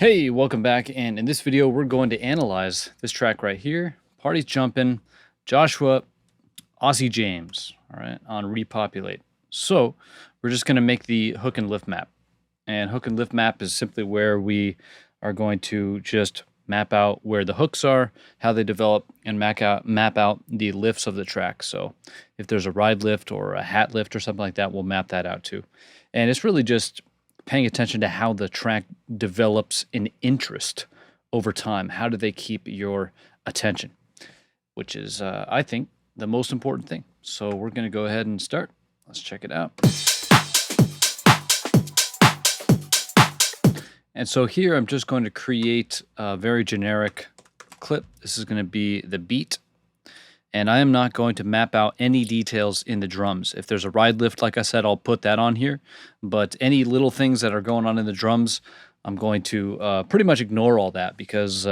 Hey, welcome back, and in this video we're going to analyze this track right here, Party's Jumpin', Joshwa, Aussie James, all right, on Repopulate. So we're just going to make the hook and lift map, and hook and lift map is simply where we are going to just map out where the hooks are, how they develop, and map out the lifts of the track. So if there's a ride lift or a hat lift or something like that, we'll map that out too. And it's really just paying attention to how the track develops an interest over time. How do they keep your attention? Which is, I think, the most important thing. So we're going to go ahead and start. Let's check it out. And so here I'm just going to create a very generic clip. This is going to be the beat. And I am not going to map out any details in the drums. If there's a ride lift, like I said, I'll put that on here. But any little things that are going on in the drums, I'm going to pretty much ignore all that, because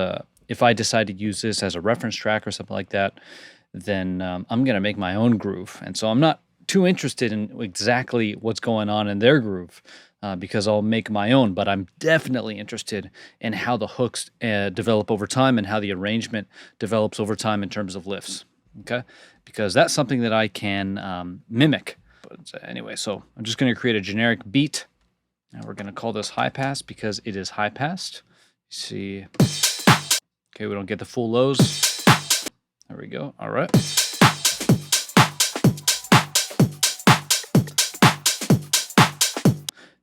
if I decide to use this as a reference track or something like that, then I'm going to make my own groove. And so I'm not too interested in exactly what's going on in their groove, because I'll make my own. But I'm definitely interested in how the hooks develop over time and how the arrangement develops over time in terms of lifts. Okay, because that's something that I can mimic. But anyway, so I'm just going to create a generic beat. Now we're going to call this high pass because it is high passed. You see, okay, we don't get the full lows. There we go. All right.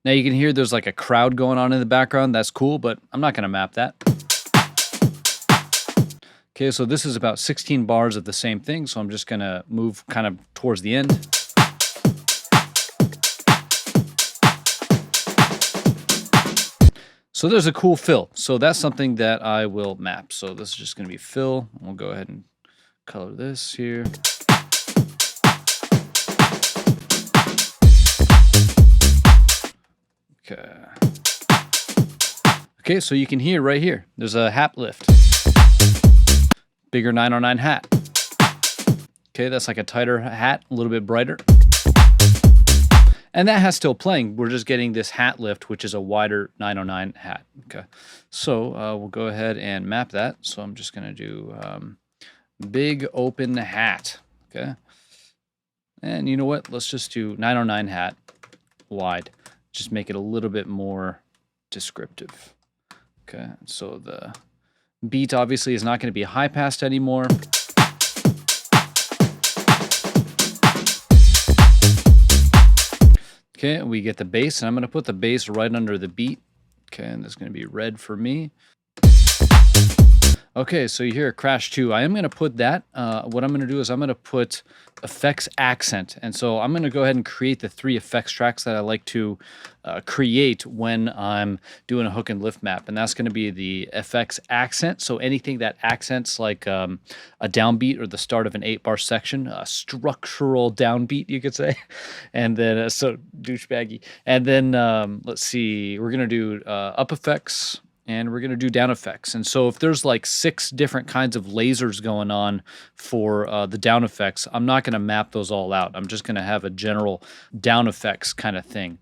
Now you can hear there's like a crowd going on in the background. That's cool, but I'm not going to map that. Okay, so this is about 16 bars of the same thing, so I'm just going to move kind of towards the end. So there's a cool fill. So that's something that I will map. So this is just going to be fill. We'll go ahead and color this here. Okay. Okay, so you can hear right here, there's a hat lift. Bigger 909 hat. Okay, that's like a tighter hat, a little bit brighter. And that has still playing. We're just getting this hat lift, which is a wider 909 hat. Okay, so we'll go ahead and map that. So I'm just going to do big open hat. Okay, and you know what? Let's just do 909 hat wide. Just make it a little bit more descriptive. Okay, so the beat obviously is not going to be high passed anymore. Okay, we get the bass, and I'm going to put the bass right under the beat. Okay, and this is going to be red for me. Okay, so you hear a crash 2. I am going to put that. What I'm going to do is I'm going to put effects accent. And so I'm going to go ahead and create the 3 effects tracks that I like to create when I'm doing a hook and lift map. And that's going to be the effects accent. So anything that accents like a downbeat or the start of an 8-bar section, a structural downbeat, you could say. And then, so douchebaggy. And then, let's see, we're going to do up effects. And we're going to do down effects. And so if there's like 6 different kinds of lasers going on for the down effects, I'm not going to map those all out. I'm just going to have a general down effects kind of thing.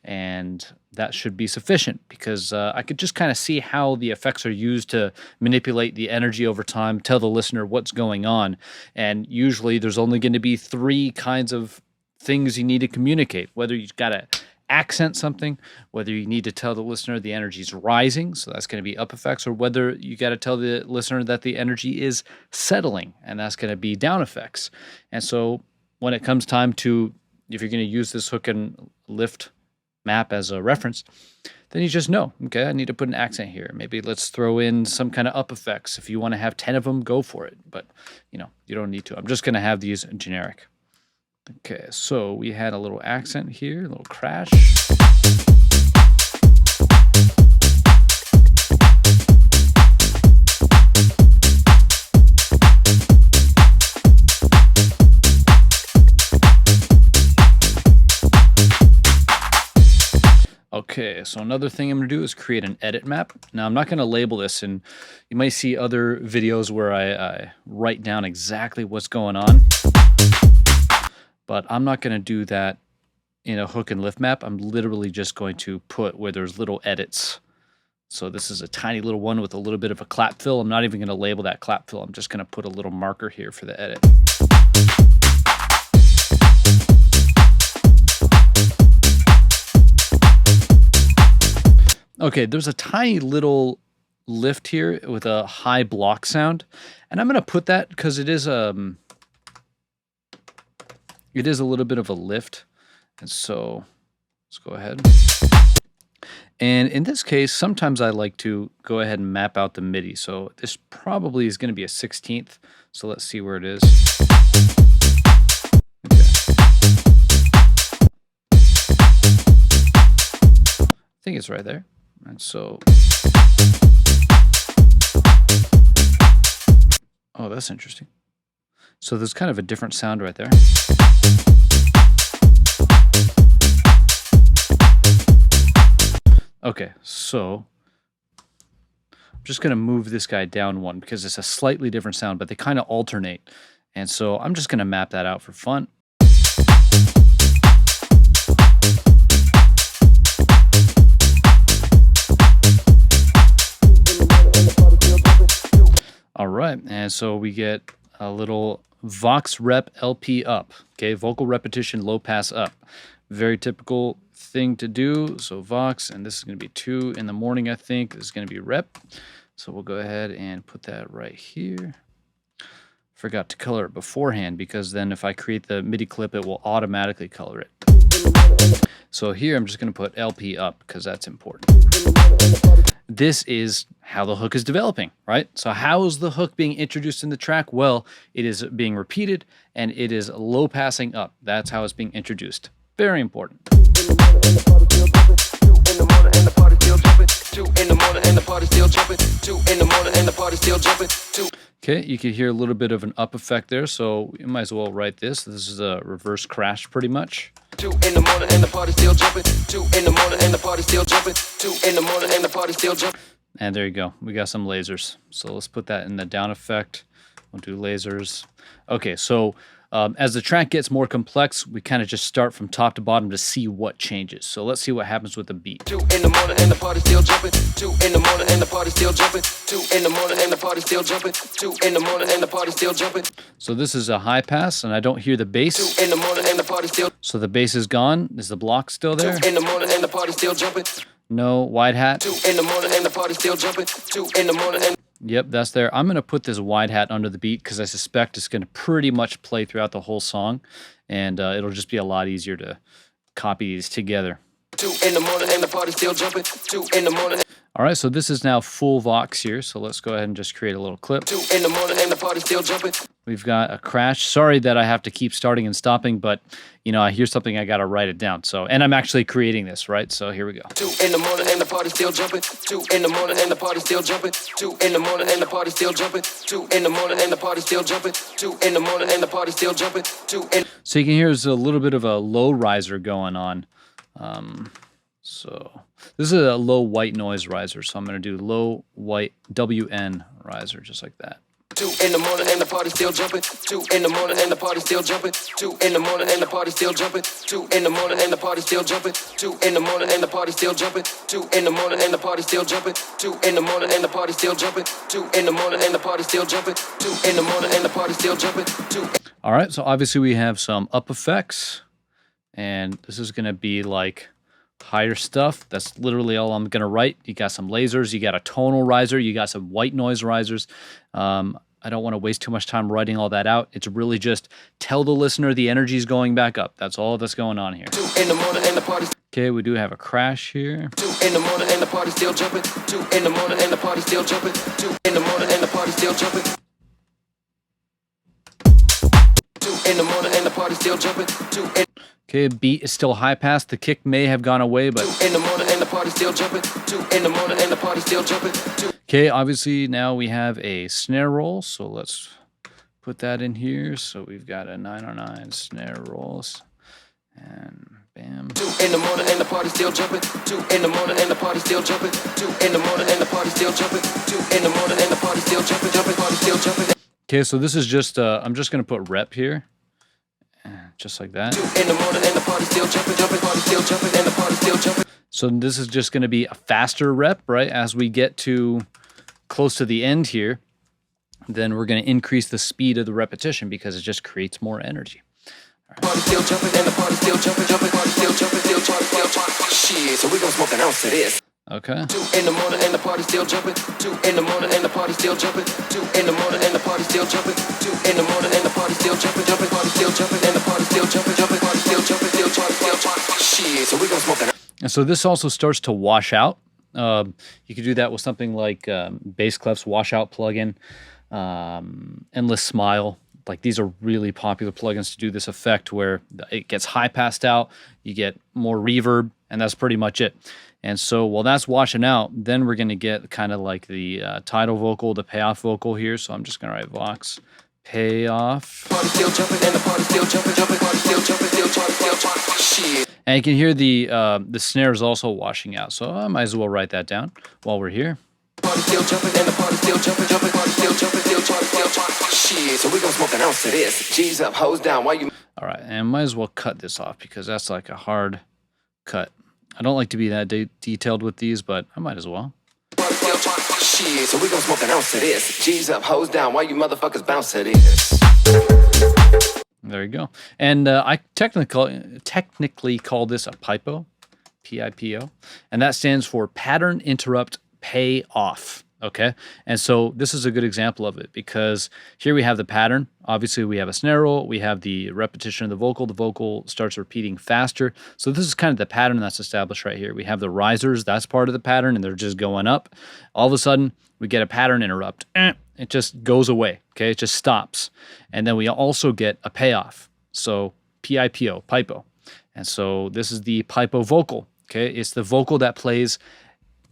And that should be sufficient, because I could just kind of see how the effects are used to manipulate the energy over time, tell the listener what's going on. And usually there's only going to be 3 kinds of things you need to communicate, whether you've got to accent something, whether you need to tell the listener the energy is rising, so that's going to be up effects, or whether you got to tell the listener that the energy is settling, and that's going to be down effects. And so when it comes time to, if you're going to use this hook and lift map as a reference, then you just know, okay, I need to put an accent here. Maybe let's throw in some kind of up effects. If you want to have 10 of them, go for it. But, you know, you don't need to. I'm just going to have these generic. Okay, so we had a little accent here, a little crash. Okay, so another thing I'm going to do is create an edit map. Now, I'm not going to label this, and you might see other videos where I write down exactly what's going on. But I'm not going to do that in a hook and lift map. I'm literally just going to put where there's little edits. So this is a tiny little one with a little bit of a clap fill. I'm not even going to label that clap fill. I'm just going to put a little marker here for the edit. Okay, there's a tiny little lift here with a high block sound, and I'm going to put that because it is a little bit of a lift, and so let's go ahead. And in this case, sometimes I like to go ahead and map out the MIDI. So this probably is going to be a 16th. So let's see where it is. Okay. I think it's right there. And so, oh, that's interesting. So there's kind of a different sound right there. Okay, so I'm just going to move this guy down one because it's a slightly different sound, but they kind of alternate. And so I'm just going to map that out for fun. All right, and so we get a little Vox Rep LP up, okay, vocal repetition, low pass up. Very typical thing to do. So Vox, and this is going to be 2 in the morning, I think. This is going to be rep. So we'll go ahead and put that right here. Forgot to color it beforehand because then if I create the MIDI clip, it will automatically color it. So here I'm just going to put LP up because that's important. This is how the hook is developing, right? So how is the hook being introduced in the track? Well, it is being repeated and it is low passing up. That's how it's being introduced. Very important. Okay, you can hear a little bit of an up effect there, so you might as well write this. This is a reverse crash pretty much. 2 in the morning and the party still jumping. 2 in the morning and the party still jumping. 2 in the morning and the party still jumping. And there you go. We got some lasers. So let's put that in the down effect. We'll do lasers. Okay, so as the track gets more complex, we kind of just start from top to bottom to see what changes. So let's see what happens with the beat. 2 in the morning and the party still jumping. 2 in the morning and the party still jumping. 2 in the morning and the party still jumping. 2 in the morning and the party still jumping. So this is a high pass, and I don't hear the bass. 2 in the morning and the party still. So the bass is gone. Is the block still there? 2 in the morning and the party still jumping. No wide hat. 2 in the morning and the party still jumping. 2 in the morning and. Yep, that's there. I'm going to put this wide hat under the beat because I suspect it's going to pretty much play throughout the whole song, and it'll just be a lot easier to copy these together. 2 in the morning and the party still jumping. 2 in the morning. All right, so this is now full Vox here, so let's go ahead and just create a little clip. 2 in the morning and the party still jumping. We've got a crash. Sorry that I have to keep starting and stopping, but you know, I hear something, I got to write it down. So, and I'm actually creating this, right? So here we go. 2 in the morning and the party still jumping. 2 in the morning and the party still jumping. 2 in the morning and the party still jumping. 2 in the morning and the party still jumping. 2 in the morning and the party still jumping. 2 in. So you can hear there's a little bit of a low riser going on. So this is a low white noise riser. So I'm going to do low white WN riser, just like that. 2 in the morning and the party still jumping. 2 in the morning and the party still jumping. 2 in the morning and the party still jumping. 2 in the morning and the party still jumping. 2 in the morning and the party still jumping. 2 in the morning and the party still jumping. 2 in the morning and the party still jumping. 2 in the morning and the party still jumping. 2 in the morning and the party still jumping. All right, so obviously we have some up effects, and this is going to be like higher stuff. That's literally all I'm going to write. You got some lasers, you got a tonal riser, you got some white noise risers. I don't want to waste too much time writing all that out. It's really just tell the listener the energy is going back up. That's all that's going on here. 2 in the morning and the party. Okay, we do have a crash here. 2 in the morning and the party still jumping. 2 in the morning and the party still jumping. 2 in the morning and the party still jumping. 2 in the morning and the party still jumping. 2 in. Okay, beat is still high pass. The kick may have gone away, but 2 in the morning and the party still jumping. 2 in the morning and the party still jumping. Okay, obviously now we have a snare roll, so let's put that in here. So we've got a 909 snare rolls, and bam. 2 in the morning and the party still jumping. 2 in the morning and the party still jumping. 2 in the morning and the party still jumping. 2 in the morning and the party still jumping. Jumping, party still jumping. Okay, so this is just I'm just gonna put rep here. just like that. In the morning and the party still jumping, party still jumping, and the party still jumping. So this is just going to be a faster rep, right? As we get to close to the end here, then we're going to increase the speed of the repetition because it just creates more energy. Party still jumping and the party still jumping, party still jumping, shit, so we gonna smoke an ounce of this. Okay. 2 in the morning and the party still jumping. 2 in the morning and the party still jumping. 2 in the morning and the party still jumping. 2 in the morning and the party still jumping, party still jumping, and the party still jumping, party still jumping, shit, so we gonna smoke an ounce. And so this also starts to wash out. You could do that with something like Bass Clef's washout plugin, Endless Smile. Like these are really popular plugins to do this effect where it gets high passed out, you get more reverb, and that's pretty much it. And so while that's washing out, then we're going to get kind of like the title vocal, the payoff vocal here. So I'm just going to write Vox payoff. Party still jumping and the party still jumping, party still jumping, shit. And you can hear the snare is also washing out. So I might as well write that down while we're here. Party still jumping and the party still jumping, party still jumping, shit, so we gonna smoke an ounce of this. G's up, hose down, why you... All right, and might as well cut this off because that's like a hard cut. I don't like to be that detailed with these, but I might as well. Party still jumping, shit, so we gonna smoke an ounce of this. G's up, hose down, why you motherfuckers bounce to this? There you go. And I technically call this a pipo, P-I-P-O, and that stands for pattern interrupt pay off. Okay, and so this is a good example of it because here we have the pattern. Obviously, we have a snare roll, we have the repetition of the vocal starts repeating faster. So this is kind of the pattern that's established right here. We have the risers, that's part of the pattern, and they're just going up. All of a sudden, we get a pattern interrupt. It just goes away, okay? It just stops. And then we also get a payoff. So P-I-P-O, pipo. And so this is the pipo vocal, okay? It's the vocal that plays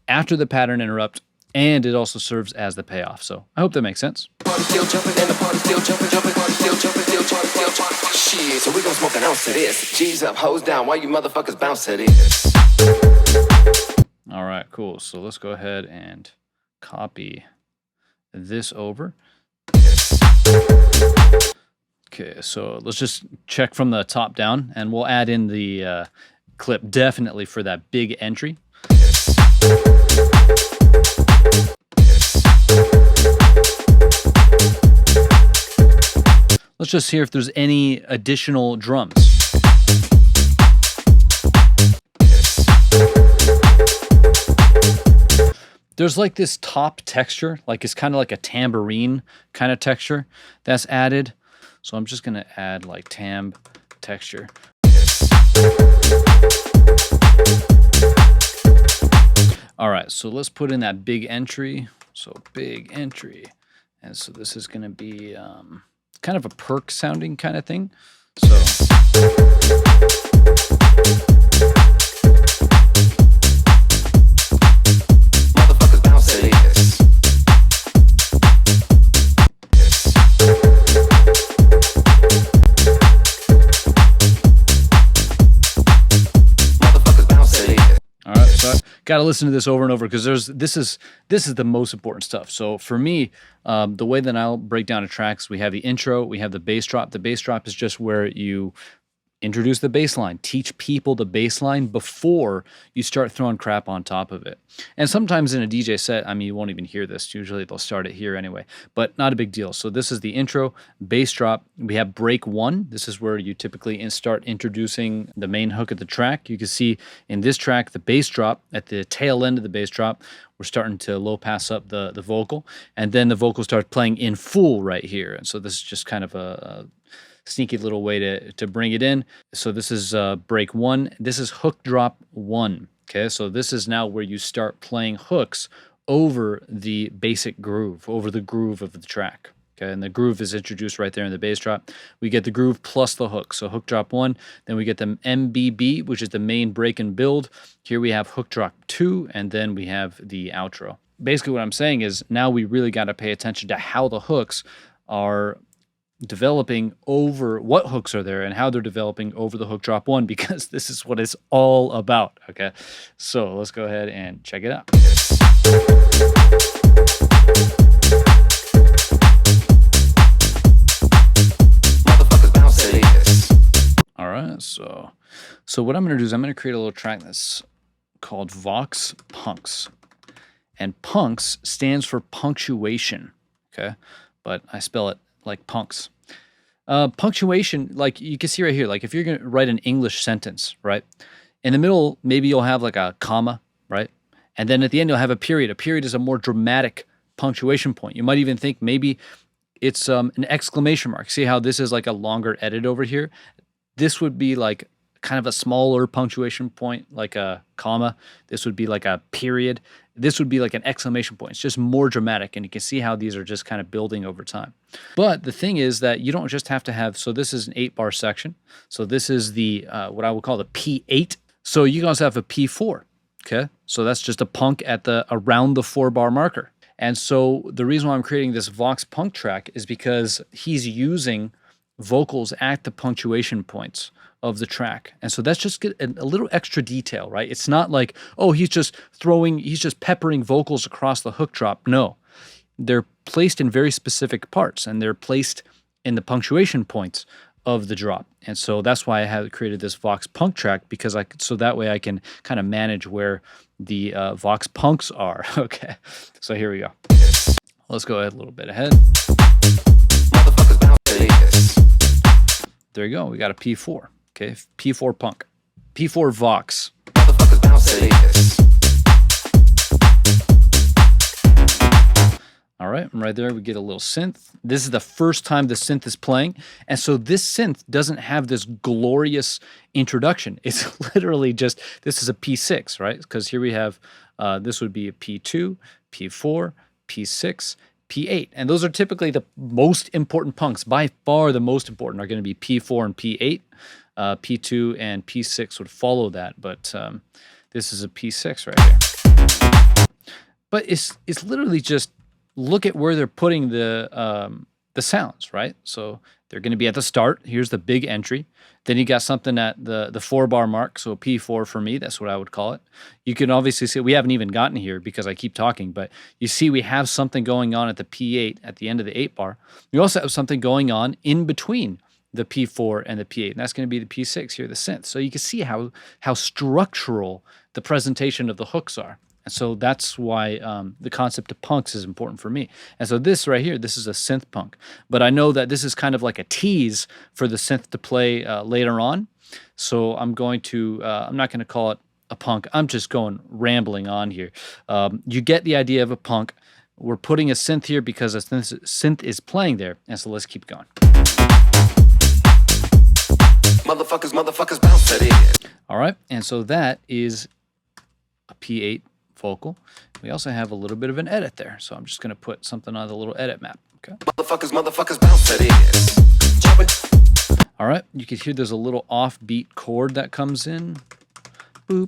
after the pattern interrupt, and it also serves as the payoff. So I hope that makes sense. Party still jumping and the party still jumping, party still jumping, shit, so we gonna smoke an ounce of this. G's up, hose down, why you motherfuckers bounce to this? All right, cool. So let's go ahead and copy this over. Okay, so let's just check from the top down, and we'll add in the clip definitely for that big entry. Let's just hear if there's any additional drums. There's like this top texture, like it's kind of like a tambourine kind of texture that's added. So I'm just going to add like tamb texture. All right, so let's put in that big entry. So big entry. And so this is going to be kind of a perk sounding kind of thing. So motherfuckers bounce to this. Motherfuckers bounce to this. all right, so got to listen to this over and over because this is the most important stuff. So for me, the way that I'll break down a track is we have the intro, we have the bass drop. The bass drop is just where you introduce the bass line, teach people the bass line before you start throwing crap on top of it. And sometimes in a DJ set, I mean, you won't even hear this. Usually they'll start it here anyway, but not a big deal. So this is the intro, bass drop. We have break one. This is where you typically start introducing the main hook of the track. You can see in this track, the bass drop, at the tail end of the bass drop, we're starting to low pass up the vocal, and then the vocal starts playing in full right here. And so this is just kind of a sneaky little way to bring it in. So this is break one. This is hook drop one. Okay, so this is now where you start playing hooks over the basic groove, over the groove of the track. Okay, and the groove is introduced right there in the bass drop. We get the groove plus the hook. So hook drop one, then we get the MBB, which is the main break and build. Here we have hook drop two, and then we have the outro. Basically what I'm saying is now we really got to pay attention to how the hooks are developing over, what hooks are there and how they're developing over the hook drop one, because this is what it's all about. Okay, so let's go ahead and check it out. Motherfuckers bounce to this. So what I'm going to do is I'm going to create a little track that's called Vox Punks. And punks stands for punctuation, okay? But I spell it like punks. Punctuation, like you can see right here, like if you're going to write an English sentence, right? In the middle, maybe you'll have like a comma, right? And then at the end, you'll have a period. A period is a more dramatic punctuation point. You might even think maybe it's an exclamation mark. See how this is like a longer edit over here? This would be like kind of a smaller punctuation point, like a comma. This would be like a period. This would be like an exclamation point. It's just more dramatic, and you can see how these are just kind of building over time. But the thing is that you don't just have to have, so this is an 8-bar section. So this is the, what I would call the P8. So you can also have a P4, okay? So that's just a punk at the, around the 4-bar marker. And so the reason why I'm creating this Vox punk track is because he's using vocals at the punctuation points of the track. And so that's just a little extra detail, right? It's not like, oh, he's just peppering vocals across the hook drop. No, they're placed in very specific parts, and they're placed in the punctuation points of the drop. And so that's why I have created this Vox punk track, because so that way I can kind of manage where the Vox punks are. Okay, so here we go. Let's go ahead a little bit ahead. There you go. We got a P4. Okay, P4 punk, P4 Vox. All right, and right there we get a little synth. This is the first time the synth is playing, and so this synth doesn't have this glorious introduction. It's literally just, this is a P6, right? Because here we have, this would be a P2, P4, P6, P8. And those are typically the most important punks. By far the most important are going to be P4 and P8. P2 and P6 would follow that, but this is a P6 right here. But it's literally just, look at where they're putting the sounds, right? So they're going to be at the start. Here's the big entry. Then you got something at the 4-bar mark, so P4 for me, that's what I would call it. You can obviously see, we haven't even gotten here because I keep talking, but you see we have something going on at the P8 at the end of the 8-bar. We also have something going on in between the P4 and the P8, and that's going to be the P6 here, the synth. So you can see how structural the presentation of the hooks are. And so that's why the concept of punks is important for me. And so this right here, this is a synth punk. But I know that this is kind of like a tease for the synth to play later on. So I'm going to, I'm not going to call it a punk. I'm just going rambling on here. You get the idea of a punk. We're putting a synth here because a synth is playing there. And so let's keep going. Motherfuckers, bounce that in. All right, and so that is a P8 vocal. We also have a little bit of an edit there, so I'm just going to put something on the little edit map. Okay. Motherfuckers, bounce that in. Jumpin'. All right, you can hear there's a little offbeat chord that comes in. Boop.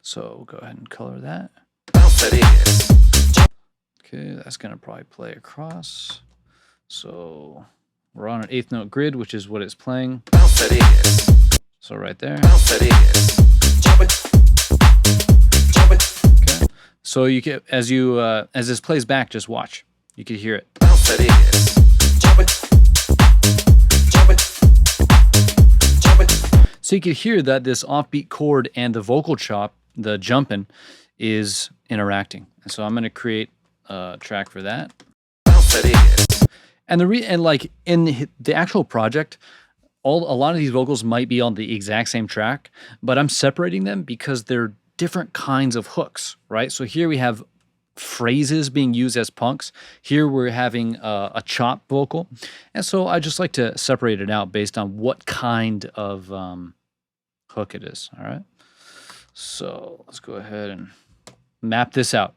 So go ahead and color that. Bounce that in. Okay, that's going to probably play across. So we're on an 8th note grid, which is what it's playing. So right there. Okay. So you get, as this plays back, just watch. You can hear it. So you can hear that this offbeat chord and the vocal chop, the jumpin', is interacting. And so I'm going to create a track for that. And like in the actual project, a lot of these vocals might be on the exact same track, but I'm separating them because they're different kinds of hooks, right? So here we have phrases being used as punks. Here we're having a chop vocal. And so I just like to separate it out based on what kind of hook it is, all right? So let's go ahead and map this out.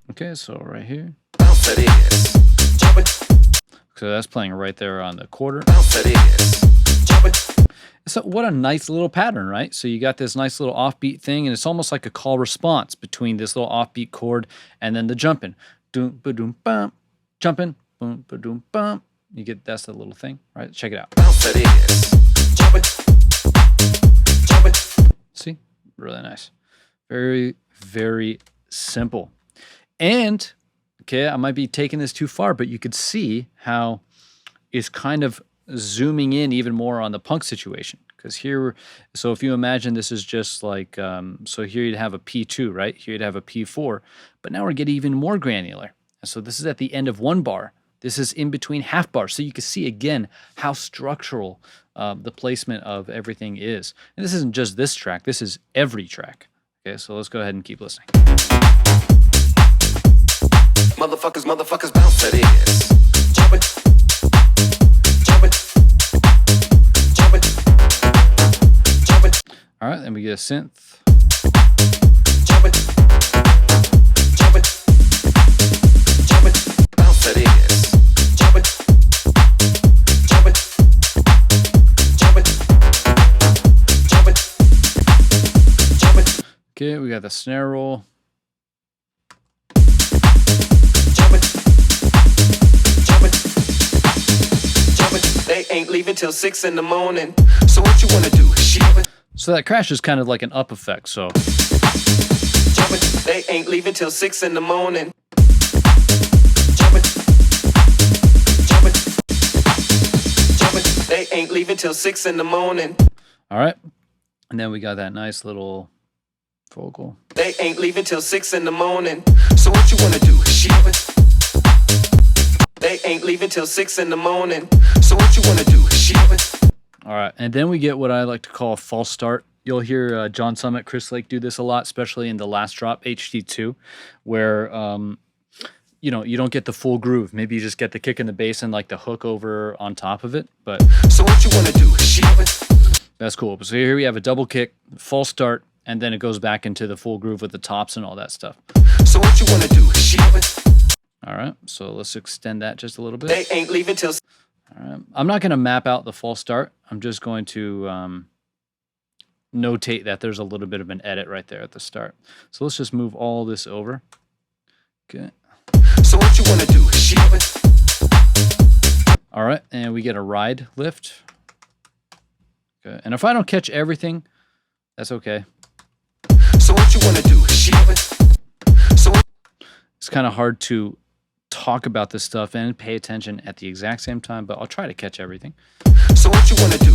Okay, so right here. So that's playing right there on the quarter. So what a nice little pattern, right? So you got this nice little offbeat thing, and it's almost like a call response between this little offbeat chord and then the jumping. Doom ba doom bum, jumping, boom ba doom bum. You get, that's the little thing, right? Check it out. See? Really nice. Very, very simple. And okay, I might be taking this too far, but you could see how it's kind of zooming in even more on the punk situation. Because here, so if you imagine this is just like, so here you'd have a P2, right? Here you'd have a P4, but now we're getting even more granular. And so this is at the end of one bar. This is in between half bars. So you can see again how structural the placement of everything is. And this isn't just this track, this is every track. Okay, so let's go ahead and keep listening. Motherfuckers, motherfuckers, bounce that is. Jumpin', jumpin', jumpin', jumpin'. All right, then we get a synth. Jumpin', jumpin', jumpin', bounce that is. Jumpin', jumpin', jumpin', jumpin', jumpin'. Okay, we got the snare roll. They ain't leaving till 6 in the morning. So what you wanna do? So that crash is kind of like an up effect. So jumping. They ain't leaving till 6 in the morning. Jumping, jumping, jumping. They ain't leaving till 6 in the morning. all right, and then we got that nice little vocal. They ain't leaving till 6 in the morning. So what you wanna do? Jumping. They ain't leaving till 6 in the morning. So what you wanna do? Jumping. All right, and then we get what I like to call a false start. You'll hear John Summit, Chris Lake do this a lot, especially in the last drop, HD2, where you know, you don't get the full groove. Maybe you just get the kick and the bass and like the hook over on top of it. But so what you wanna do? That's cool. So here we have a double kick, false start, and then it goes back into the full groove with the tops and all that stuff. So what you wanna do? All right, so let's extend that just a little bit. They ain't leaving till. All right. I'm not going to map out the false start. I'm just going to notate that there's a little bit of an edit right there at the start. So let's just move all this over. Okay. So what you wanna do? All right, and we get a ride lift. Okay, and if I don't catch everything, that's okay. So what you wanna do? So it's kind of hard to talk about this stuff and pay attention at the exact same time, but I'll try to catch everything. So what you wanna do?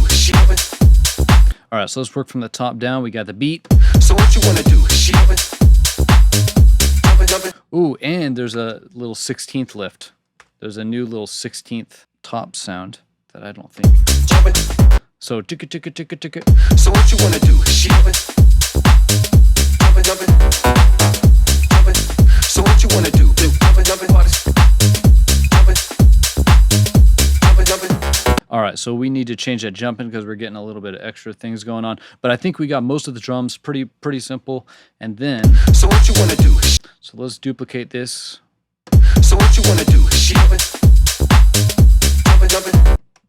All right, so let's work from the top down. We got the beat. So what you wanna do? Ooh, and there's a little 16th lift. There's a new little 16th top sound that I don't think. So ticka ticka ticka ticka. So what you wanna do? So what you wanna do? All right, so we need to change that jumping because we're getting a little bit of extra things going on. But I think we got most of the drums pretty simple. And then, so what you wanna do? So let's duplicate this. So what you wanna do?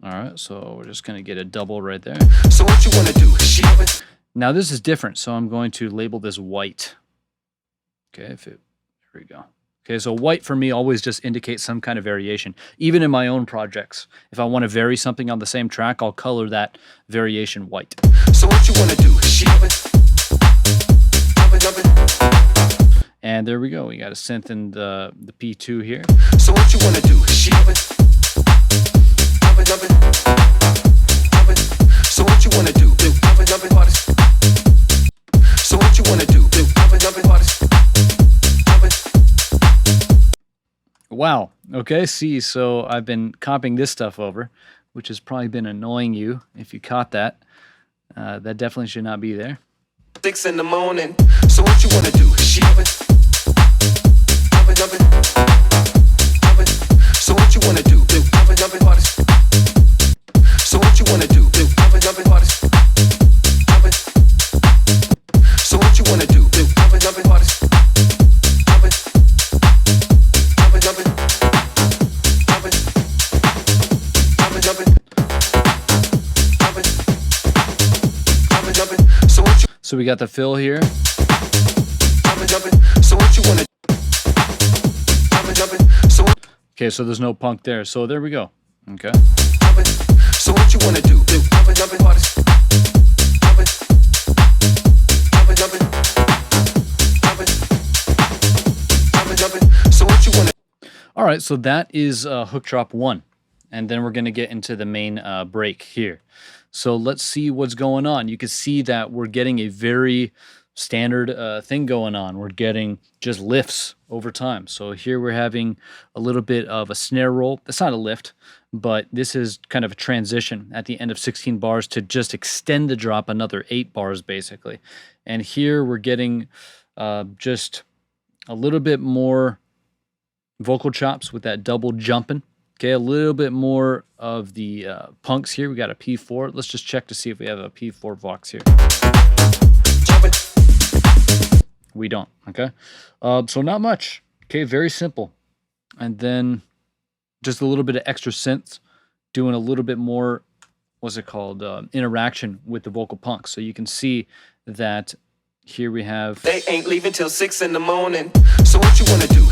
All right, so we're just gonna get a double right there. So what you wanna do? Now this is different, so I'm going to label this white. Okay, here we go. Okay, so white for me always just indicates some kind of variation. Even in my own projects, if I want to vary something on the same track, I'll color that variation white. So what you wanna do? And there we go. We got a synth in the P2 here. So what you wanna do? So what you wanna do? So what you wanna do? Wow. Okay, see, so I've been copying this stuff over, which has probably been annoying you if you caught that. That definitely should not be there. 6 in the morning. So what you wanna do? So what you wanna do? So what you wanna do? So what you wanna do? So we got the fill here. So what you wanna Okay, so there's no punk there. So there we go. Okay. So what you wanna do? So what you wanna All right, so that is hook drop 1. and then we're going to get into the main break here. So let's see what's going on. You can see that we're getting a very standard thing going on. We're getting just lifts over time. So here we're having a little bit of a snare roll. That's not a lift, but this is kind of a transition at the end of 16 bars to just extend the drop another 8 bars basically. And here we're getting just a little bit more vocal chops with that double jumping. Okay, a little bit more of the punks here. We got a P4. Let's just check to see if we have a P4 Vox here. We don't, okay? So not much, okay? Very simple. And then just a little bit of extra synth, doing a little bit more, what's it called, interaction with the vocal punks. So you can see that here we have... They ain't leaving till 6 in the morning. So what you want to do?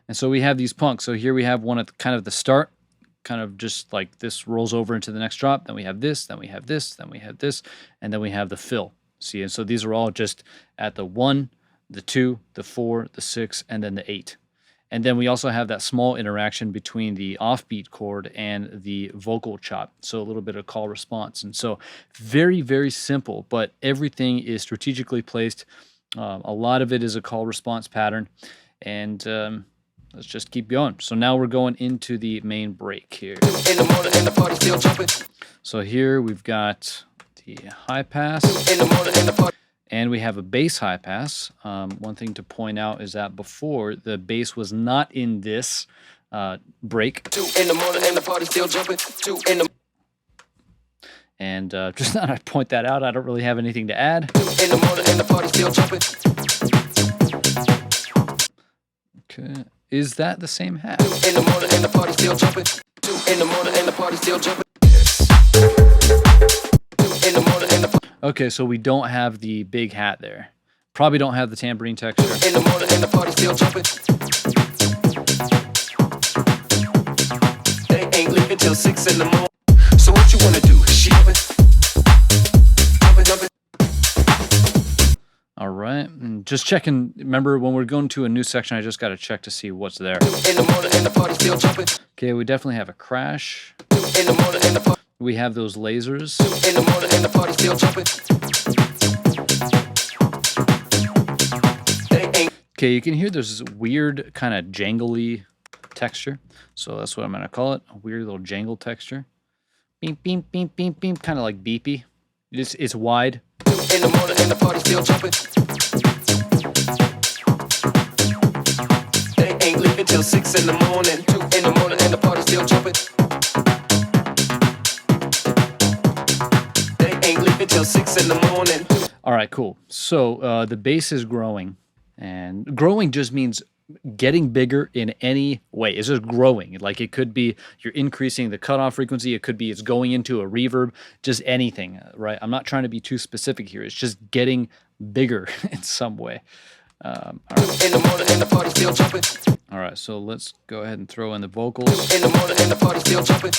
And so we have these punks. So here we have one at kind of the start, kind of just like this rolls over into the next drop. Then we have this, then we have this, then we have this, and then we have the fill. See, and so these are all just at the 1, the 2, the 4, the 6, and then the 8. And then we also have that small interaction between the offbeat chord and the vocal chop. So a little bit of call response. And so very, very simple, but everything is strategically placed. A lot of it is a call response pattern. And let's just keep going. So now we're going into the main break here. In the morning and the party still jumping. So here we've got the high pass. In the morning and the party. And we have a bass high pass. One thing to point out is that before, the bass was not in this break. 2 in the morning and the party still jumping. 2 in the... And just thought I'd point that out. I don't really have anything to add. 2 in the morning and the party still jumping. Okay. Is that the same half? 2 in the morning and the party still jumping. 2 in the morning and the party still jumping. In the morning and the... Okay, so we don't have the big hat there. Probably don't have the tambourine texture. In the morning and the party still jumping. They ain't leaving till 6 in the morning. So what you want to do? Jumping. All right, and just checking. Remember, when we're going to a new section, I just got to check to see what's there. In the morning and the party still jumping. Okay, we definitely have a crash. In the morning and the party. We have those lasers. In the morning and the party still jumping. Okay, you can hear there's this weird kind of jangly texture. So that's what I'm going to call it, a weird little jangle texture. Beep, beep, beep, beep, beep, kind of like beepy. It's wide. In the morning and the party still jumping. They ain't leaving till 6 in the morning. 2 in the morning and the party still jumping. They ain't leaving till 6 in the morning. All right, cool. So the bass is growing, and growing just means getting bigger in any way. It's just growing. Like it could be you're increasing the cutoff frequency. It could be it's going into a reverb, just anything, right? I'm not trying to be too specific here. It's just getting bigger in some way. All right. In the morning and the party still jumping. All right, so let's go ahead and throw in the vocals. In the morning and the party still jumping.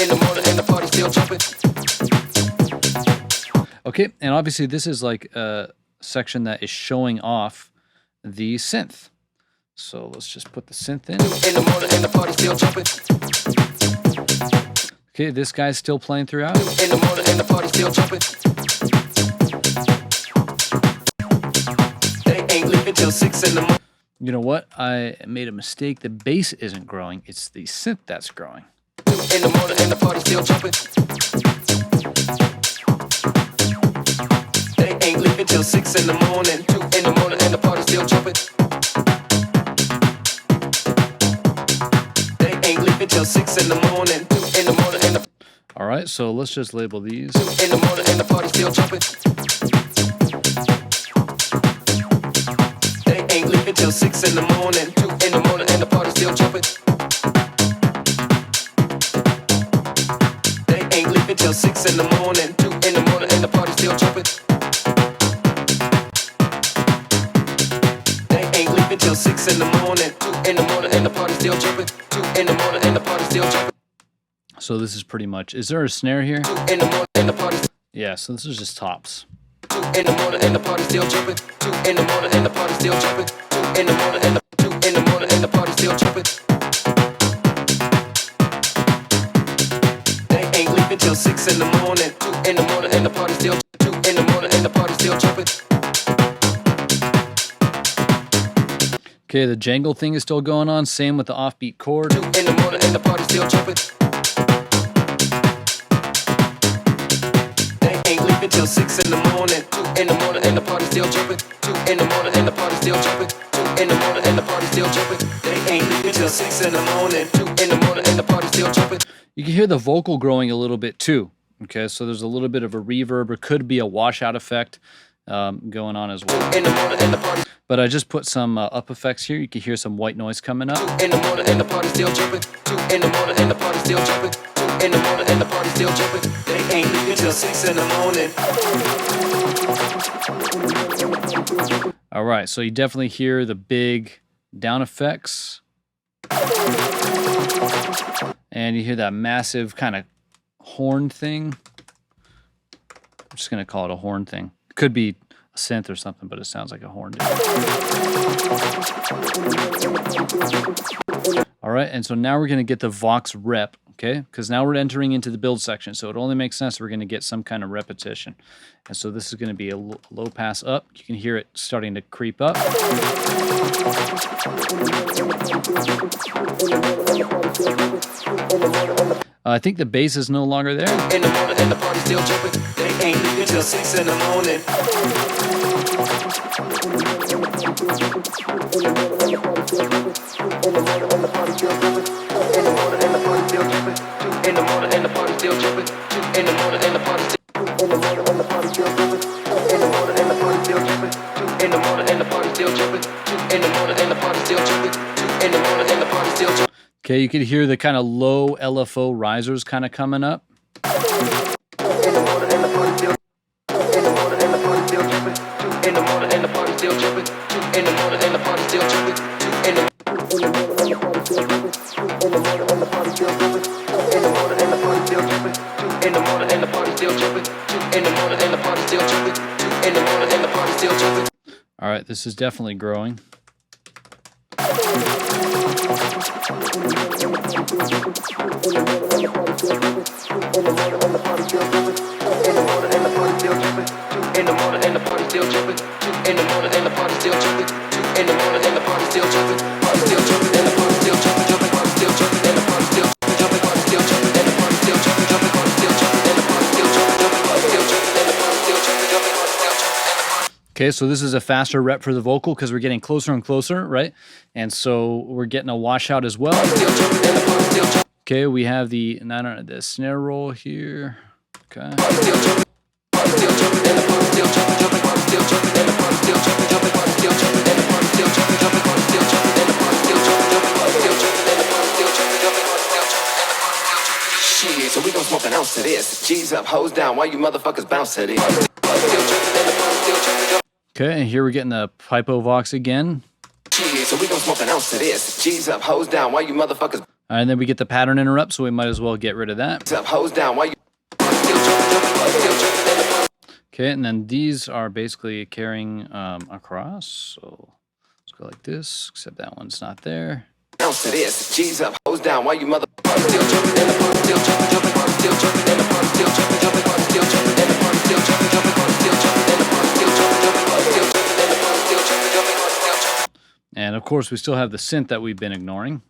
In the morning and the party still jumping. Okay, and obviously this is like a section that is showing off the synth. So let's just put the synth in. In the morning and the party still jumping. Okay, this guy's still playing throughout. In the morning and the party still jumping. They ain't leaving till 6 in the morning. You know what? I made a mistake. The bass isn't growing. It's the synth that's growing. In the morning and the party still jumping. They ain't leaving till 6 in the morning. 2 in the morning and the party still jumping. They ain't leaving till 6 in the morning. 2 in the morning and the... All right, so let's just label these. In the morning and the party still jumping. They ain't leaving till 6 in the morning. 2 in the morning and the party still jumping. They ain't leaving till 6 in the morning. 2 in the morning and the party still jumping. They ain't leaving till 6 in the morning. 2 in the morning and the party still jumping. 2 in the morning and the party still jumping. So this is pretty much, is there a snare here? 2 in the morning and the party. Yeah, so this is just tops. 2 in the morning and the party still jumping. 2 in the morning and the party still jumping. 2 in the morning and the 2 in the morning and the party still jumping. They ain't leaving till 6 in the morning. 2 in the morning and the party still 2 in the morning and the party still jumping. Okay, the jangle thing is still going on. Same with the offbeat chord. 2 in the morning and the party still jumping. They ain't leaving till 6 in the morning. 2 in the morning and the party still jumping. 2 in the morning and the party still jumping. 2 in the morning and the party still jumping. They ain't leaving till 6 in the morning. 2 in the morning and the party still jumping. You can hear the vocal growing a little bit too. Okay, so there's a little bit of a reverb, or could be a washout effect going on as well. In the morning and the party. But I just put some up effects here. You can hear some white noise coming up. 2 in the morning and the party still jumping. 2 in the morning and the party still jumping. 2 in the morning and the party still jumping. They ain't leaving till 6 in the morning. All right, so you definitely hear the big down effects. And you hear that massive kind of horn thing. I'm just going to call it a horn thing. It could be a synth or something, but it sounds like a horn. All right, and so now we're going to get the Vox rep, okay? Because now we're entering into the build section, so it only makes sense we're going to get some kind of repetition. And so this is going to be a low pass up. You can hear it starting to creep up. I think the bass is no longer there. In the morning and the party still jumping. They ain't leaving till 6 in the morning. In the morning and the party still jumping. In the morning and the party still jumping. In the morning and the party still jumping. In the morning and the party still in the morning and the party still jumping. In the morning and the party still jumping. In the morning and the party still jumping. In the morning and the party still jumping. In the morning and the party still jumping. Okay, you can hear the kind of low LFO risers kind of coming up. In the morning and the party still in the morning and the party still jumping. In the morning and the party still jumping. In the morning and the party still jumping. In the morning and the party still jumping. In the morning and the party still jumping. In the morning and the party still jumping. In the morning and the party still jumping. In the morning and the party still jumping. In the morning and the party still jumping. All right, this is definitely growing. Okay, so this is a faster rep for the vocal because we're getting closer and closer, right? And so we're getting a washout as well. Okay, we have the snare roll here. Okay. Shit, so we gon' smoke an ounce of this. G's up, hoes down, why you motherfuckers bounce to this? Okay, and here we're getting the pipo vox again. So we gon' smoke an ounce of this. G's up, hoes down, why you motherfuckers? All right, and then we get the pattern interrupt, so we might as well get rid of that. Up, hoes down, why you? Okay, and then these are basically carrying across. So let's go like this, except that one's not there. Ounce of this. G's up, hoes down, why you mother? And of course, we still have the synth that we've been ignoring.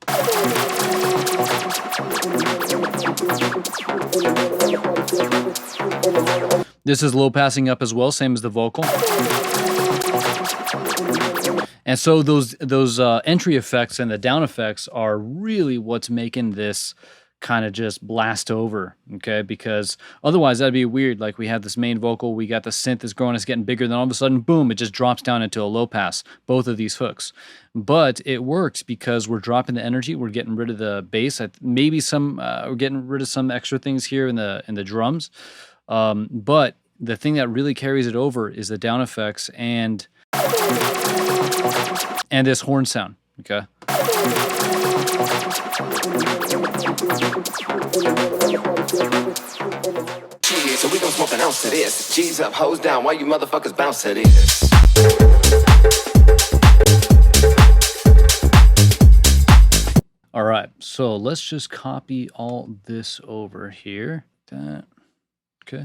This is low passing up as well, same as the vocal. And so those entry effects and the down effects are really what's making this kind of just blast over, okay? Because otherwise that'd be weird. Like we have this main vocal, we got the synth is growing, it's getting bigger, then all of a sudden, boom, it just drops down into a low pass, both of these hooks. But it works because we're dropping the energy, we're getting rid of the bass, maybe we're getting rid of some extra things here in the drums. But the thing that really carries it over is the down effects and this horn sound, okay? So we gon' smoke an ounce of this. G's up, hoes down, why you motherfuckers bounce to this? All right, so let's just copy all this over here. That, okay.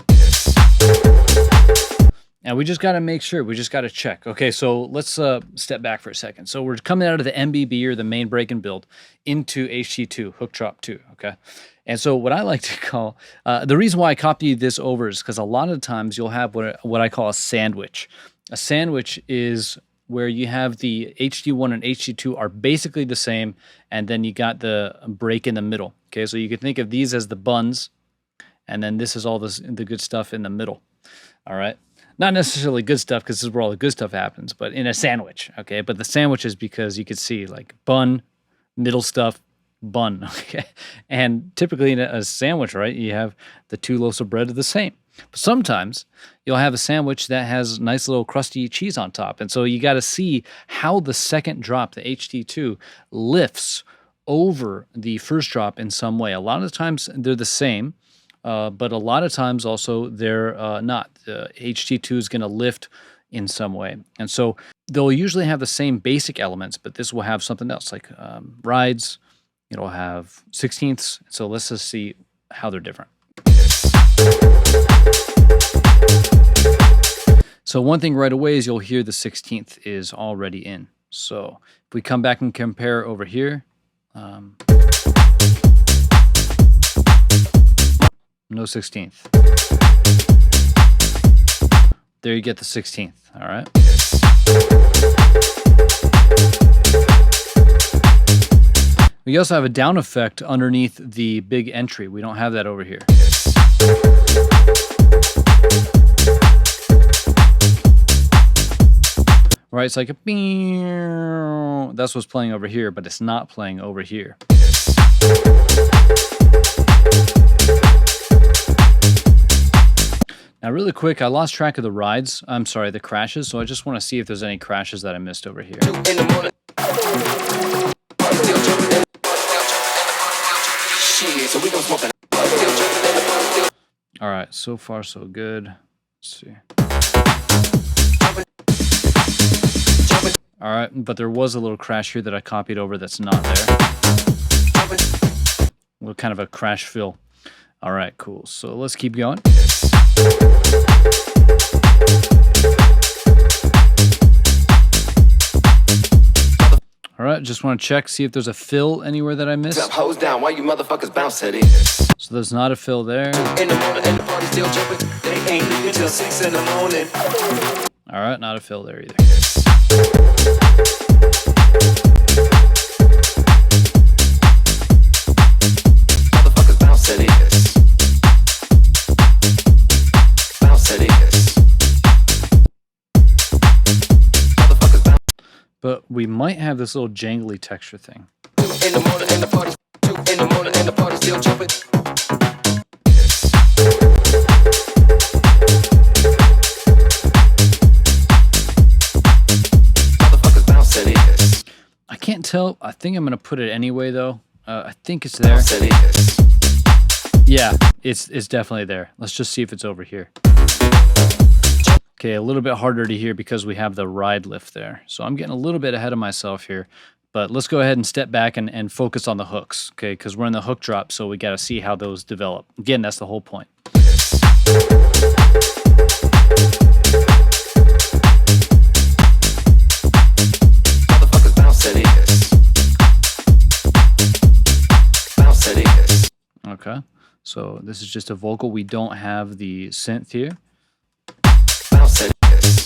And we just got to make sure, we just got to check. Okay, so let's step back for a second. So we're coming out of the MBB, or the main break and build, into HT2, hook drop 2, okay? And so what I like to call, the reason why I copied this over is because a lot of times you'll have what I call a sandwich. A sandwich is where you have the HT1 and HT2 are basically the same, and then you got the break in the middle, okay? So you can think of these as the buns, and then this is all the good stuff in the middle, all right? Not necessarily good stuff, because this is where all the good stuff happens, but in a sandwich, okay? But the sandwich is because you could see like bun, middle stuff, bun, okay? And typically in a sandwich, right, you have the two loaves of bread are the same. But sometimes you'll have a sandwich that has nice little crusty cheese on top. And so you got to see how the second drop, the HT2, lifts over the first drop in some way. A lot of the times they're the same. But a lot of times also they're not. The HT2 is going to lift in some way. And so they'll usually have the same basic elements, but this will have something else like rides. It'll have 16ths. So let's just see how they're different. So one thing right away is you'll hear the 16th is already in. So if we come back and compare over here, no 16th. There you get the 16th, all right? We also have a down effect underneath the big entry. We don't have that over here. Right, it's like a beep. That's what's playing over here, but it's not playing over here. Now, really quick, I lost track of the rides. I'm sorry, the crashes. So I just want to see if there's any crashes that I missed over here. All right, so far so good. Let's see. All right, but there was a little crash here that I copied over that's not there. A little kind of a crash fill. All right, cool. So let's keep going. All right, just want to check, see if there's a fill anywhere that I missed. Hose down, why you motherfuckers bounce to it? So there's not a fill there. In the morning and the party still jumping. They ain't leaving till 6 in the morning. All right, not a fill there either. Motherfuckers bounce to this. Bounce to this. Motherfuckers bounce. But we might have this little jangly texture thing. 2 in the morning and the party. 2 in the morning and the party still jumping. Motherfuckers bounce to this. I can't tell. I think I'm going to put it anyway, though. I think it's there. Bounce to this. Yeah, it's definitely there. Let's just see if it's over here. Okay, a little bit harder to hear because we have the ride lift there. So I'm getting a little bit ahead of myself here. But let's go ahead and step back and focus on the hooks, okay? Because we're in the hook drop, so we got to see how those develop. Again, that's the whole point. Motherfuckers bounce to this. Bounce to this. Okay, so this is just a vocal. We don't have the synth here. Bounce to this.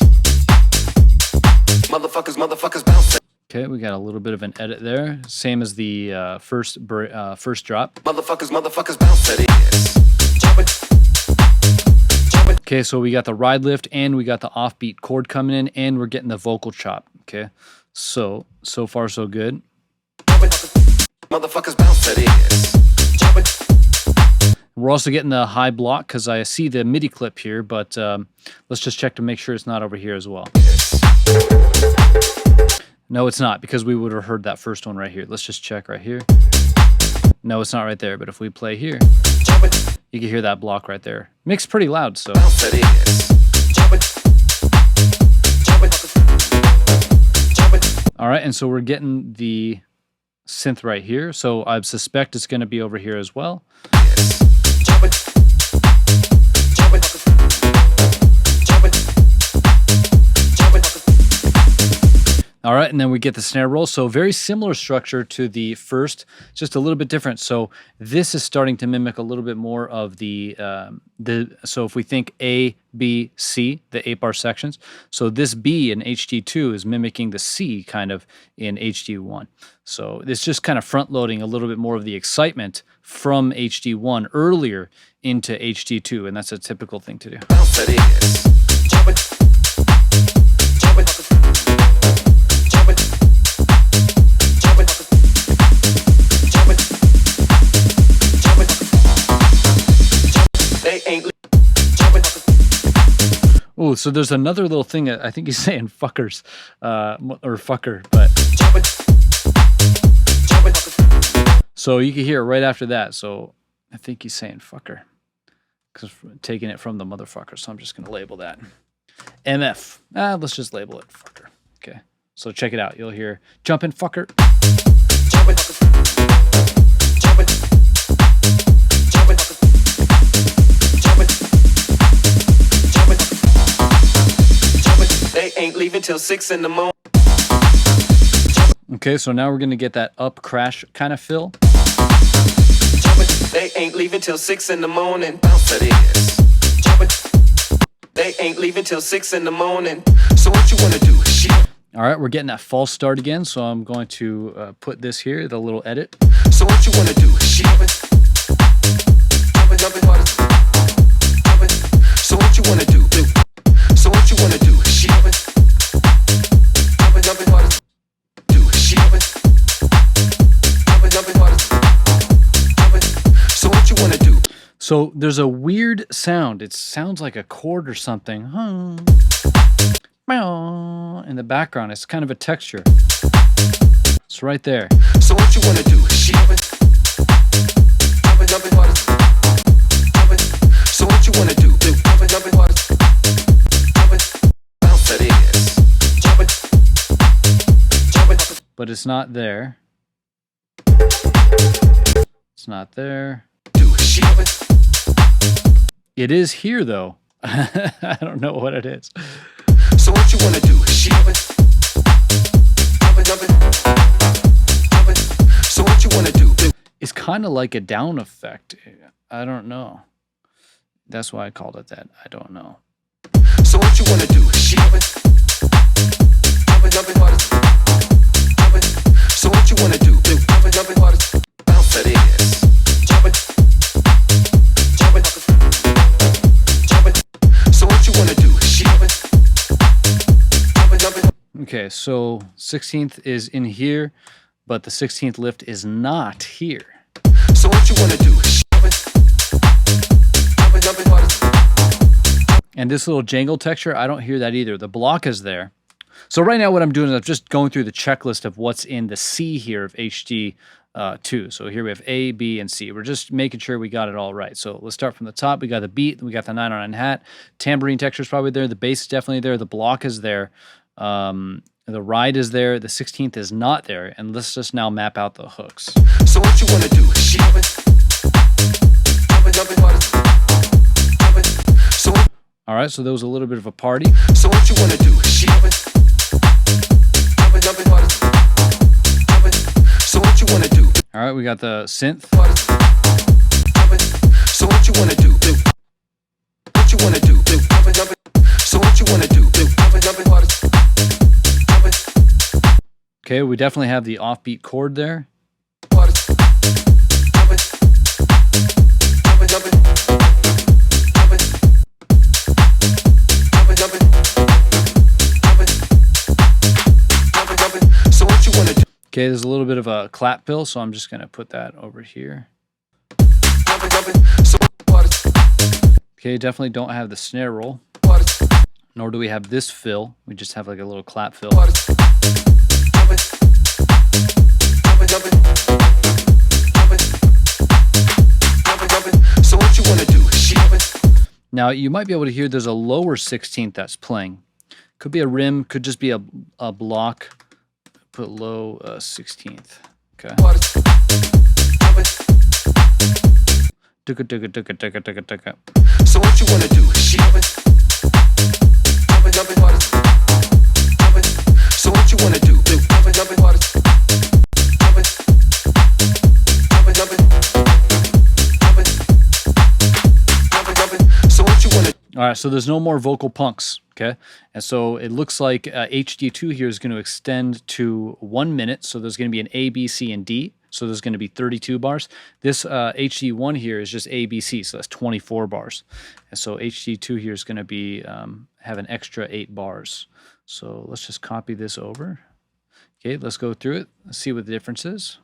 Motherfuckers bounce to. Okay, we got a little bit of an edit there. Same as the first drop. Motherfuckers bounce to this. Jumpin'. Jumpin'. Okay, so we got the ride lift and we got the offbeat chord coming in and we're getting the vocal chop. Okay, so far so good. Jumpin'. Motherfuckers bounce to this. Jumpin'. We're also getting the high block because I see the MIDI clip here, but let's just check to make sure it's not over here as well. No, it's not, because we would have heard that first one right here. Let's just check right here. No, it's not right there, but if we play here, you can hear that block right there. Mixed pretty loud, so. Bounce that is. Jumpin'. Jumpin'. Jumpin'. All right, and so we're getting the synth right here. So I suspect it's going to be over here as well. Yes. Jumpin'. Jumpin'. Jumpin'. Jumpin'. All right, and then we get the snare roll. So very similar structure to the first, just a little bit different. So this is starting to mimic a little bit more of the so if we think A, B, C, the 8-bar sections. So this B in HD2 is mimicking the C kind of in HD1. So it's just kind of front loading a little bit more of the excitement from HD1 earlier into HD2, and that's a typical thing to do. Bounce that is. Jumpin'. Jumpin'. Jumpin'. Jumpin'. Jumpin'. Jumpin'. They ain't jumpin'. Oh, so there's another little thing that I think he's saying fuckers, or fucker, but. Jumpin'. Jumpin'. So you can hear it right after that. So I think he's saying fucker, because taking it from the motherfucker. So I'm just going to label that. MF. Let's just label it fucker. Okay. So check it out. You'll hear jumpin' fucker. Jumpin'. Jumpin'. Jumpin'. Jumpin'. Jumpin'. Jumpin'. They ain't leaving till 6 in the morning. Okay, so now we're going to get that up crash kind of fill. They ain't leaving till 6 in the morning. Bounce that is. Jumpin'. They ain't leaving till 6 in the morning. So what you wanna do? Shit. All right, we're getting that false start again, so I'm going to put this here, the little edit. So what you wanna do? Shit. Jumpin'. Jumpin'. Jumpin'. So what you wanna do? So what you wanna do? Shit. Jumpin'. Do shit. Jumpin'. So what you wanna do? So there's a weird sound. It sounds like a chord or something. In the background, it's kind of a texture. It's right there. So what you wanna do? Shit. So what you wanna do? Bounce that is. But it's not there. It's not there. Do shit. It is here, though. I don't know what it is. So what you wanna do? Shit. So what you wanna do? It's kind of like a down effect. I don't know. That's why I called it that. I don't know. So what you wanna do? Shit. So what you wanna do? Bounce that is. Jumpin'. So what you wanna do? Shit. Okay, so 16th is in here, but the 16th lift is not here. So what you wanna do? And this little jangle texture, I don't hear that either. The block is there. So right now what I'm doing is I'm just going through the checklist of what's in the C here of HD 2. So here we have A, B, and C. We're just making sure we got it all right. So let's start from the top. We got the beat, we got the 909 hat. Tambourine texture is probably there. The bass is definitely there. The block is there. The ride is there. The 16th is not there. And let's just now map out the hooks. So what you wanna do? Shit. So All right, so there was a little bit of a party. So what you wanna do? Shit. So what you wanna do? All right, we got the synth. So what you wanna do? What you wanna do? So what you wanna do? Okay, we definitely have the offbeat chord there. So what you wanna do? Okay, there's a little bit of a clap fill, so I'm just gonna put that over here. Okay, definitely don't have the snare roll, nor do we have this fill. We just have like a little clap fill. So what you wanna Now you might be able to hear there's a lower 16th that's playing. Could be a rim, could just be a block. Put low 16th. Okay. So what you wanna do? So what you wanna do? So what you wanna? All right, so there's no more vocal punks, okay? And so it looks like HD2 here is going to extend to 1 minute. So there's going to be an A, B, C, and D. So there's going to be 32 bars. This HD1 here is just A, B, C. So that's 24 bars. And so HD2 here is going to be have an extra 8 bars. So let's just copy this over. Okay, let's go through it. Let's see what the difference is.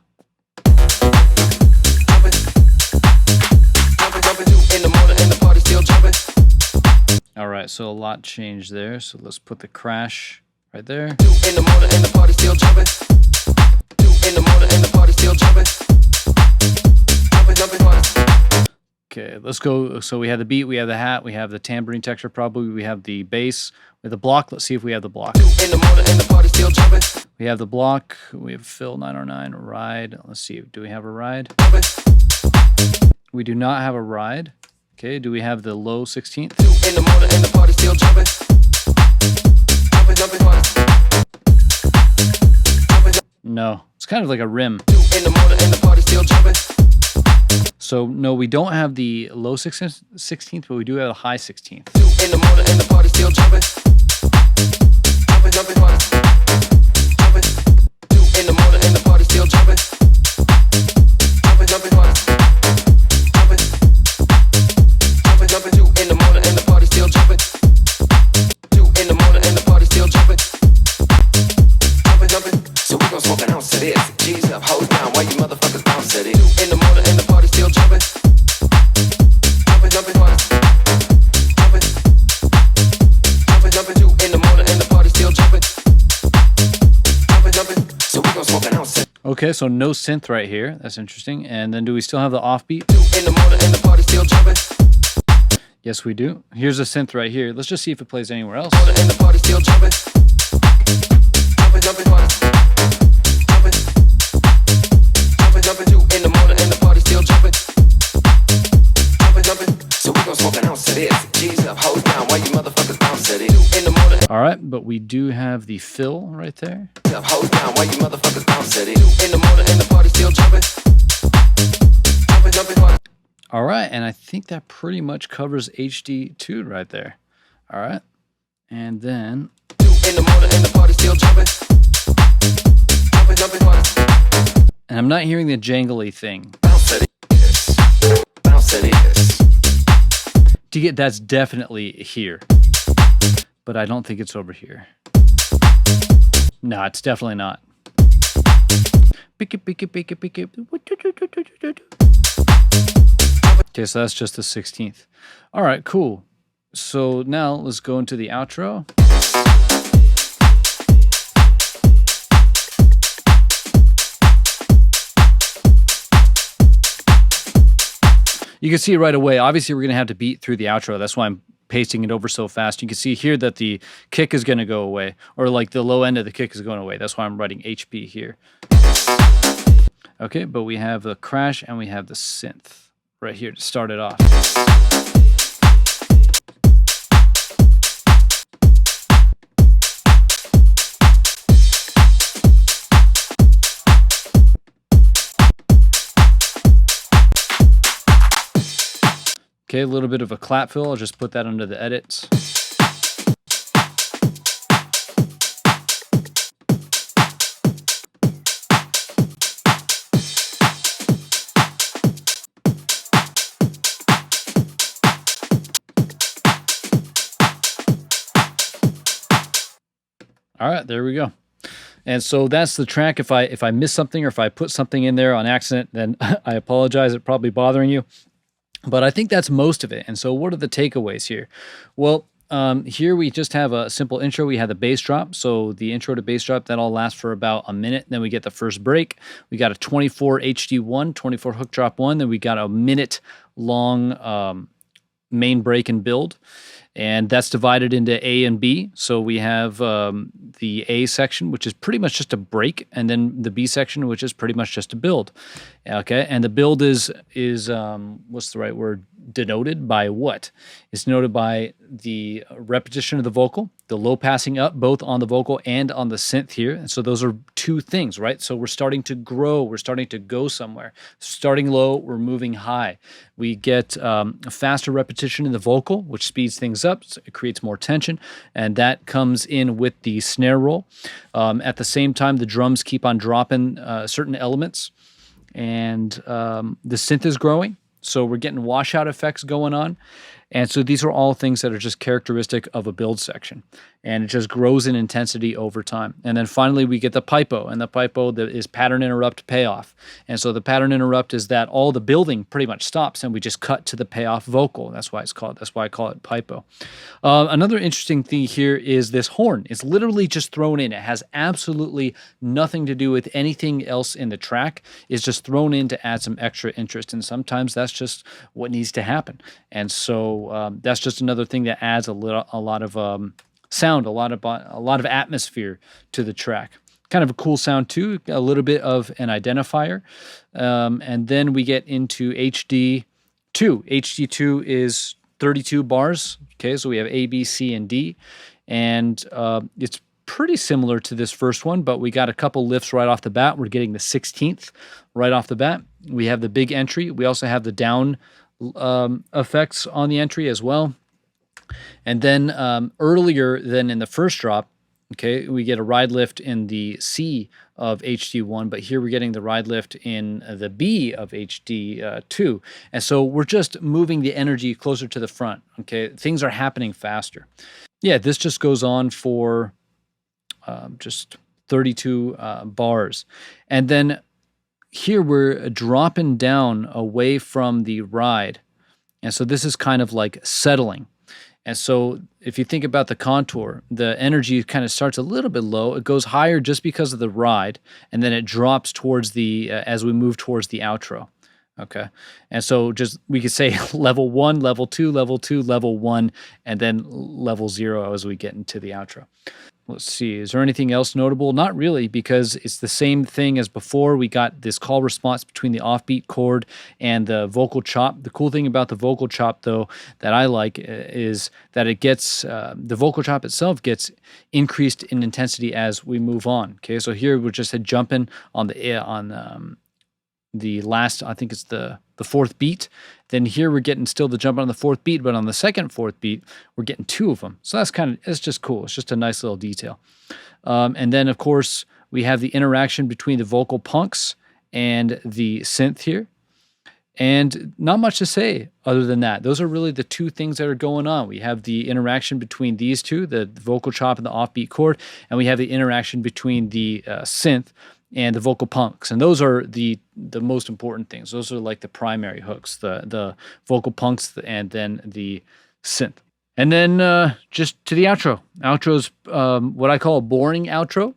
In the morning and the party still jumping. All right, so a lot changed there. So let's put the crash right there. 2 in the morning and the party still jumping. 2 in the morning and the party still jumping. Jumping party. Okay, let's go. So we have the beat, we have the hat, we have the tambourine texture probably, we have the bass, we have the block. Let's see if we have the block. 2 in the morning and the party still jumping. We have the block, we have Phil 909, ride. Let's see, do we have a ride? We do not have a ride. Okay, do we have the low 16th? 2 in the morning and the party still jumping. Jumping party. No, it's kind of like a rim. 2 in the morning and the party still jumping. So no, we don't have the low 16th, but we do have the high 16th. 2 in the morning and the party still jumping. Jumping party. 2 in the morning and the party still jumping. Jumping party. Jumping 2 in the morning and the party still jumping. 2 in the morning and the party still jumping. Jumping. So we gon' smoke an ounce of this. G's up, hoes down, why you motherfuckers bounce at it? 2 in the morning and the party still jumping. Jumping party. Jumping 2 in the morning and the party still jumping. Jumping. So we gon' smoke an ounce of. Okay, so no synth right here. That's interesting. And then do we still have the offbeat? 2 in the morning and the party still jumping. Yes, we do. Here's a synth right here. Let's just see if it plays anywhere else. And the party still jumping. Jumping party. Jumping 2 in the morning and the party still jumping. Jumping. So we gon' smoke an ounce of this. G's up, hoes down, why you motherfuckers bounce at it? 2 in the morning. All right, but we do have the fill right there. Up, hoes down, why you motherfuckers bounce at it? 2 in the morning and the party still jumping. Jumping party. All right, and I think that pretty much covers HD2 right there. All right, and then 2 in the morning and the party still jumping. Jumping party. and I'm not hearing the jangly thing. Bounce at it. Bounce at it. To get that's definitely here, but I don't think it's over here. No, it's definitely not. Pick it, pick it, pick it, pick it. Okay, so that's just the 16th. All right, cool. So now let's go into the outro. You can see right away, obviously we're going to have to beat through the outro. That's why I'm pasting it over so fast. You can see here that the kick is going to go away, or like the low end of the kick is going away. That's why I'm writing HP here. Okay, but we have the crash and we have the synth right here to start it off. Okay, a little bit of a clap fill. I'll just put that under the edits. All right, there we go. And so that's the track. If I miss something or if I put something in there on accident, then I apologize. It's probably bothering you. But I think that's most of it. And so what are the takeaways here? Well, here we just have a simple intro. We have the bass drop. So the intro to bass drop, that'll last for about a minute. Then we get the first break. We got a 24 HD1, 24 hook drop one. Then we got a minute long main break and build. And that's divided into A and B. So we have the A section, which is pretty much just a break, and then the B section, which is pretty much just a build. Okay, and the build is what's the right word? Denoted by what? It's denoted by the repetition of the vocal, the low passing up both on the vocal and on the synth here. And so those are two things, right? So we're starting to grow, we're starting to go somewhere. Starting low, we're moving high. We get a faster repetition in the vocal, which speeds things up. So it creates more tension, and that comes in with the snare roll. At the same time, the drums keep on dropping certain elements, and the synth is growing. So we're getting washout effects going on. And so these are all things that are just characteristic of a build section. And it just grows in intensity over time. And then finally, we get the pipo. And the pipo is pattern interrupt payoff. And so the pattern interrupt is that all the building pretty much stops and we just cut to the payoff vocal. That's why I call it pipo. Another interesting thing here is this horn. It's literally just thrown in. It has absolutely nothing to do with anything else in the track. It's just thrown in to add some extra interest. And sometimes that's just what needs to happen. And so that's just another thing that adds a lot of sound, a lot of atmosphere to the track. Kind of a cool sound too, a little bit of an identifier. And then we get into HD2. HD2 is 32 bars. Okay, so we have A, B, C, and D. And it's pretty similar to this first one, but we got a couple lifts right off the bat. We're getting the 16th right off the bat. We have the big entry. We also have the down effects on the entry as well. And then earlier than in the first drop, okay, we get a ride lift in the C of HD1, but here we're getting the ride lift in the B of HD2. And so we're just moving the energy closer to the front, okay? Things are happening faster. Yeah, this just goes on for just 32 bars. And then here we're dropping down away from the ride. And so this is kind of like settling. And so if you think about the contour, the energy kind of starts a little bit low. It goes higher just because of the ride, and then it drops towards the, as we move towards the outro. Okay. And so just, we could say level 1, level 2, level 1, and then level 0 as we get into the outro. Let's see, is there anything else notable? Not really, because it's the same thing as before. We got this call response between the offbeat chord and the vocal chop. The cool thing about the vocal chop, though, that I like is that it gets, the vocal chop itself gets increased in intensity as we move on. Okay, so here we're just jumping on the last, I think it's the fourth beat. Then here we're getting still the jump on the fourth beat, but on the second fourth beat, we're getting 2 of them. So that's it's just cool. It's just a nice little detail. And then, of course, we have the interaction between the vocal punks and the synth here. And not much to say other than that. Those are really the 2 things that are going on. We have the interaction between these 2, the vocal chop and the offbeat chord, and we have the interaction between the synth and the vocal punks. And those are the most important things. Those are like the primary hooks, the vocal punks and then the synth. And then just to the outro. Outro's what I call a boring outro.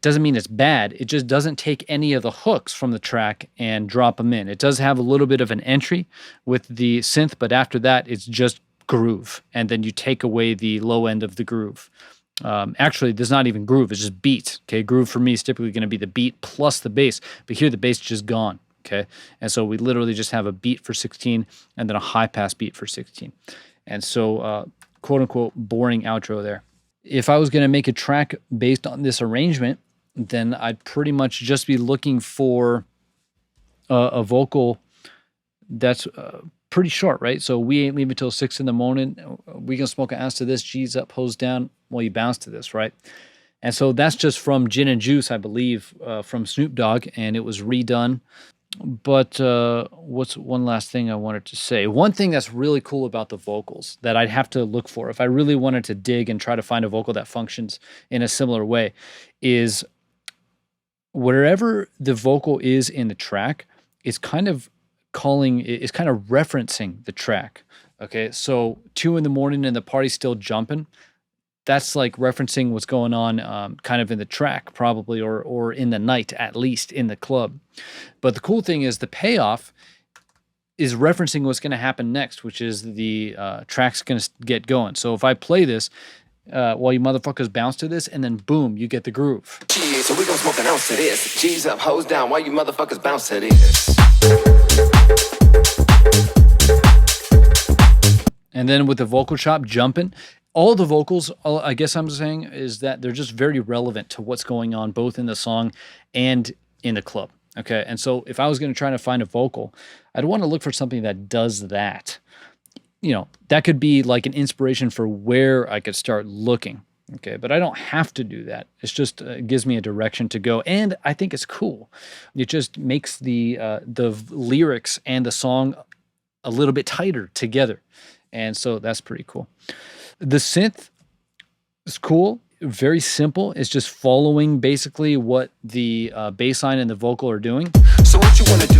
Doesn't mean it's bad. It just doesn't take any of the hooks from the track and drop them in. It does have a little bit of an entry with the synth, but after that, it's just groove. And then you take away the low end of the groove. Actually, there's not even groove. It's just beat. Okay, groove for me is typically going to be the beat plus the bass. But here, the bass is just gone. Okay, and so we literally just have a beat for 16 and then a high pass beat for 16. And so, quote unquote, boring outro there. If I was going to make a track based on this arrangement, then I'd pretty much just be looking for a vocal that's pretty short, right? So we ain't leaving till 6 in the morning. We gonna smoke an ounce to this, G's up, hose down. Well, you bounce to this, right? And so that's just from Gin and Juice, I believe, from Snoop Dogg, and it was redone. But what's one last thing I wanted to say? One thing that's really cool about the vocals that I'd have to look for if I really wanted to dig and try to find a vocal that functions in a similar way is wherever the vocal is in the track, it's kind of referencing the track. Okay, so 2 in the morning and the party's still jumping. That's like referencing what's going on kind of in the track probably, or in the night, at least in the club. But the cool thing is the payoff is referencing what's going to happen next, which is the track's going to get going. So if I play this, while you motherfuckers bounce to this, and then boom, you get the groove. Yeah, so we gon' smoke an ounce of this. G's up, hoes down, while you motherfuckers bounce to this. And then with the vocal chop, Jumpin', all the vocals, I guess I'm saying, is that they're just very relevant to what's going on both in the song and in the club. Okay, and so if I was going to try to find a vocal, I'd want to look for something that does that. You know, that could be like an inspiration for where I could start looking. Okay, but I don't have to do that. It's just it gives me a direction to go, and I think it's cool. It just makes the lyrics and the song a little bit tighter together, and so that's pretty cool. The synth is cool. Very simple. It's just following basically what the bass line and the vocal are doing. So what you wanna do?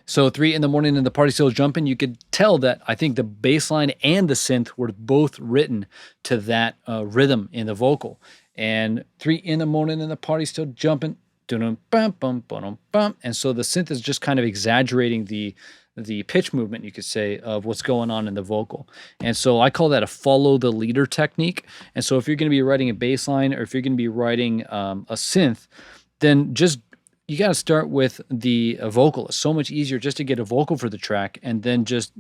So 3 in the morning and the party still jumping. You could tell that I think the bass line and the synth were both written to that rhythm in the vocal. And 3 in the morning and the party still jumping. And so the synth is just kind of exaggerating the pitch movement, you could say, of what's going on in the vocal. And so I call that a follow the leader technique. And so if you're going to be writing a bass line, or if you're going to be writing a synth, then just you got to start with the vocal. It's so much easier just to get a vocal for the track and then just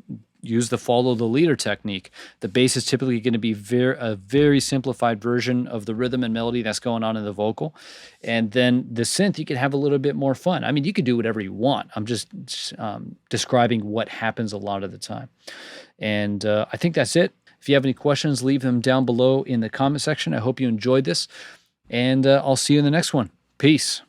use the follow the leader technique. The bass is typically going to be a very simplified version of the rhythm and melody that's going on in the vocal. And then the synth, you can have a little bit more fun. I mean, you could do whatever you want. I'm just describing what happens a lot of the time. And I think that's it. If you have any questions, leave them down below in the comment section. I hope you enjoyed this. And I'll see you in the next one. Peace.